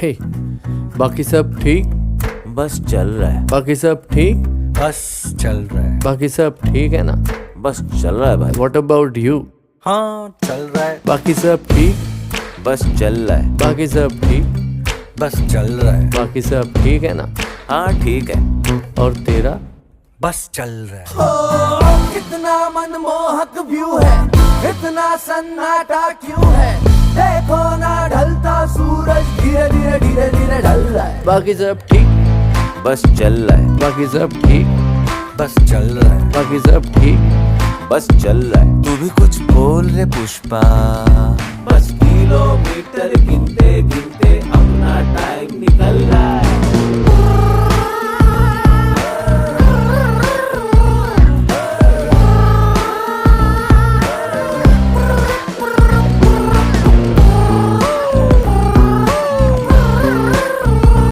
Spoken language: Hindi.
हे, बाकी सब ठीक? बस चल रहा है। बाकी सब ठीक? बस चल रहा है। बाकी सब ठीक है ना? बस चल रहा है भाई। What about you? हाँ चल रहा है। बाकी सब ठीक? बस चल रहा है। बाकी सब ठीक? बस चल रहा है। बाकी सब ठीक है ना? हाँ ठीक है। और तेरा? बस चल रहा है। कितना मनमोहक व्यू है, इतना सन्नाटा क्यों है, देखो ना ढलता सूरज धीरे धीरे धीरे धीरे ढल रहा है। बाकी सब ठीक? बस चल रहा है। बाकी सब ठीक? बस चल रहा है। बाकी सब ठीक? बस चल रहा है। तू भी कुछ बोल रे पुष्पा। बस किलोमीटर गिनते गिनते